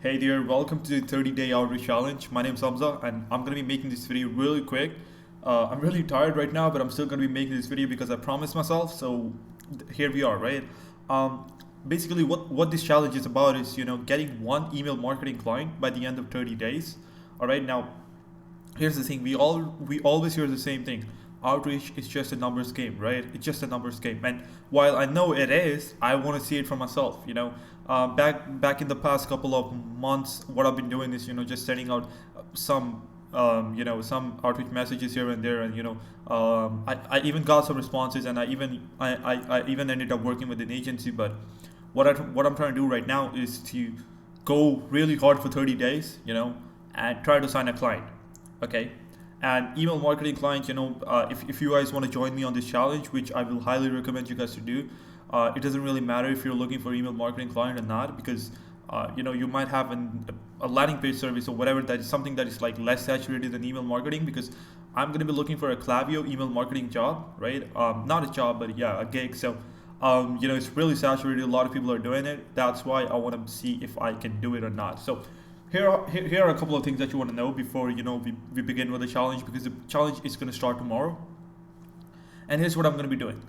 Hey there, welcome to the 30-day outreach challenge. My name's Hamza and I'm going to be making this video really quick. I'm really tired right now, but I'm still going to be making this video because I promised myself. So here we are, right? Um, Basically, what this challenge is about is, getting one email marketing client by the end of 30 days. All right, now here's the thing, we always hear the same thing. Outreach is just a numbers game, right? It's just a numbers game, and while I know it is, I want to see it for myself. Back in the past couple of months, what I've been doing is, just sending out some some outreach messages here and there, and I even got some responses, and I even ended up working with an agency. But what I'm trying to do right now is to go really hard for 30 days, and try to sign a client. Okay. And email marketing client, if you guys want to join me on this challenge, which I will highly recommend you guys to do, it doesn't really matter if you're looking for email marketing client or not, because you might have a landing page service or whatever, that is something that is like less saturated than email marketing, because I'm going to be looking for a Klaviyo email marketing job, right? Not a job, but yeah, a gig. So it's really saturated. A lot of people are doing it. That's why I want to see if I can do it or not. So here are a couple of things that you want to know before we begin with the challenge, because the challenge is going to start tomorrow. And here's what I'm going to be doing.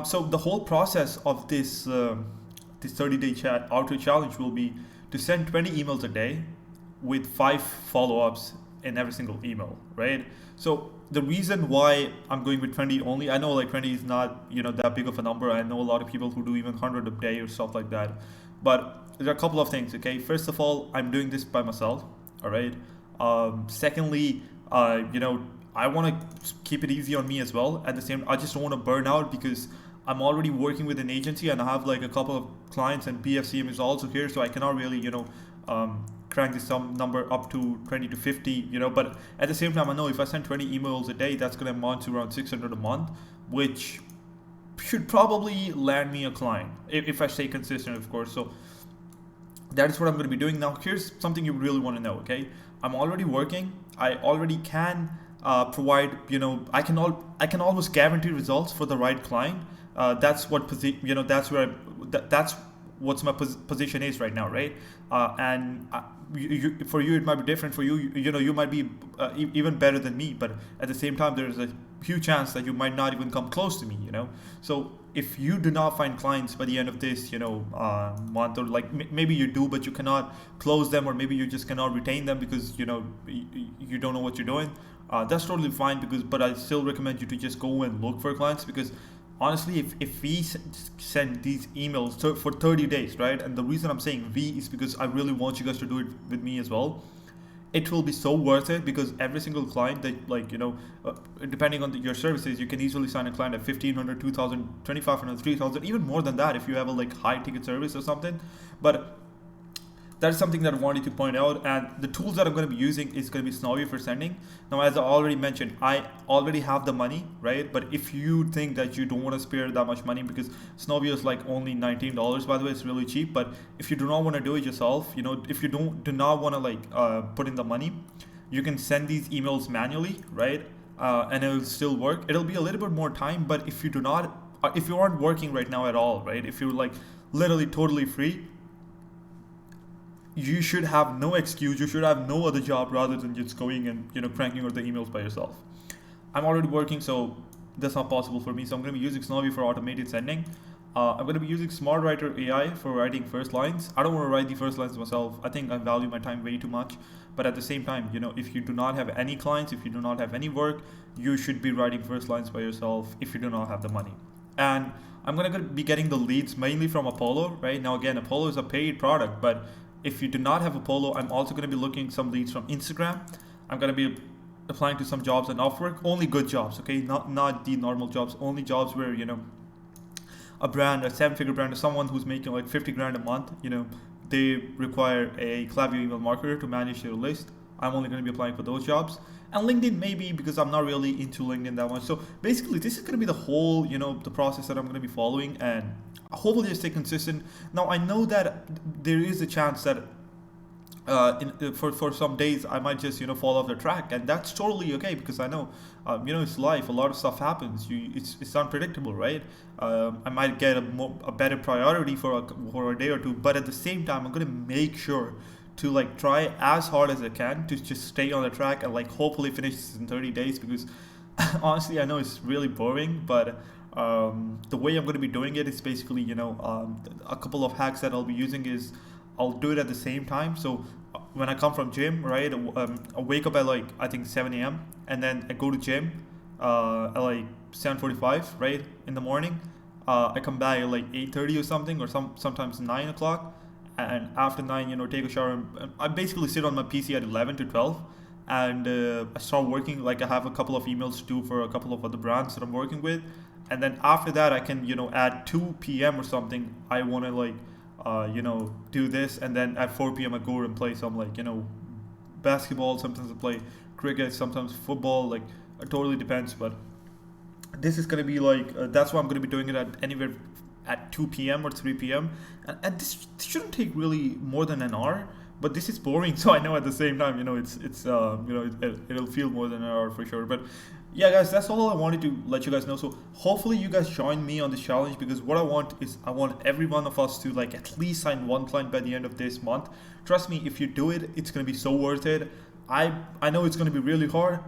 So the whole process of this 30-day chat outreach challenge will be to send 20 emails a day with 5 follow-ups in every single email, right? So the reason why I'm going with 20 only, I know like 20 is not that big of a number. I know a lot of people who do even 100 a day or stuff like that, but there are a couple of things. Okay, first of all, I'm doing this by myself. All right. Secondly, I want to keep it easy on me as well. At the same, I just don't want to burn out, because I'm already working with an agency and I have like a couple of clients, and PFCM is also here, so I cannot really crank this some number up to 20 to 50. But at the same time, I know if I send 20 emails a day, that's going to amount to around 600 a month, which should probably land me a client if I stay consistent, of course. So that is what I'm going to be doing. Now here's something you really want to know. Okay, I'm already working. I already can provide, I can almost guarantee results for the right client. That's what that's where that's what's my position is right now, right? And for you it might be different. For you, you might be even better than me, but at the same time there's a huge chance that you might not even come close to me. So if you do not find clients by the end of this month, or like maybe you do but you cannot close them, or maybe you just cannot retain them because you don't know what you're doing, that's totally fine, but I still recommend you to just go and look for clients, because honestly, if we send these emails for 30 days, right? And the reason I'm saying we is because I really want you guys to do it with me as well. It will be so worth it, because every single client that depending on your services, you can easily sign a client at 1,500, 2,000, 2,500, 3,000, even more than that if you have a like high ticket service or something. But that's something that I wanted to point out. And the tools that I'm going to be using is going to be Snowy for sending. Now, as I already mentioned, I already have the money, right? But if you think that you don't want to spare that much money, because Snowy is like only $19, by the way, it's really cheap. But if you do not want to do it yourself, if you do not want to put in the money, you can send these emails manually, right? And it'll still work. It'll be a little bit more time, but if you aren't working right now at all, right? If you're like literally totally free, you should have no excuse. You should have no other job rather than just going and cranking out the emails by yourself. I'm already working, so that's not possible for me. So I'm going to be using Snowy for automated sending. I'm going to be using SmartWriter AI for writing first lines. I don't want to write the first lines myself. I think I value my time way too much. But at the same time, if you do not have any clients, if you do not have any work, you should be writing first lines by yourself if you do not have the money. And I'm going to be getting the leads mainly from Apollo, right? Now, again, Apollo is a paid product, but if you do not have Apollo, I'm also going to be looking some leads from Instagram. I'm going to be applying to some jobs on Upwork, only good jobs, okay? Not the normal jobs, only jobs where, a brand, a 7-figure brand, or someone who's making like 50 grand a month, they require a Klaviyo email marketer to manage their list. I'm only going to be applying for those jobs. And LinkedIn maybe, because I'm not really into LinkedIn that much. So basically, this is going to be the whole, the process that I'm going to be following, and hopefully just stay consistent. Now, I know that there is a chance that for some days I might just fall off the track, and that's totally okay, because I know it's life. A lot of stuff happens. It's unpredictable, right? I might get a better priority for a day or two, but at the same time, I'm going to make sure to like try as hard as I can to just stay on the track and like hopefully finish this in 30 days because honestly I know it's really boring, but the way I'm going to be doing it is basically, a couple of hacks that I'll be using is I'll do it at the same time. So when I come from gym, right, I wake up at like I think 7 a.m. and then I go to gym at like 7:45, right, in the morning. I come back at like 8:30 or something, or sometimes 9 o'clock. And after 9, take a shower. And I basically sit on my PC at 11 to 12, and I start working. Like I have a couple of emails to do for a couple of other brands that I'm working with, and then after that I can at 2 p.m. or something I want to like do this, and then at 4 p.m. I go and play some like basketball. Sometimes I play cricket, sometimes football. Like it totally depends, but this is gonna be like that's why I'm gonna be doing it at anywhere at 2 p.m. or 3 p.m. And this shouldn't take really more than an hour. But this is boring, so I know at the same time, it'll feel more than an hour for sure. But yeah, guys, that's all I wanted to let you guys know. So hopefully you guys join me on this challenge, because what I want is I want every one of us to like at least sign one client by the end of this month. Trust me, if you do it, it's gonna be so worth it. I know it's going to be really hard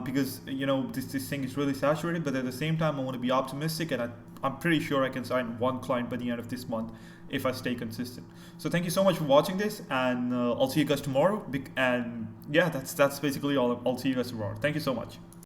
because this thing is really saturated, but at the same time I want to be optimistic, and I'm pretty sure I can sign one client by the end of this month if I stay consistent. So thank you so much for watching this, and I'll see you guys tomorrow. And yeah, that's basically all. I'll see you guys tomorrow. Thank you so much.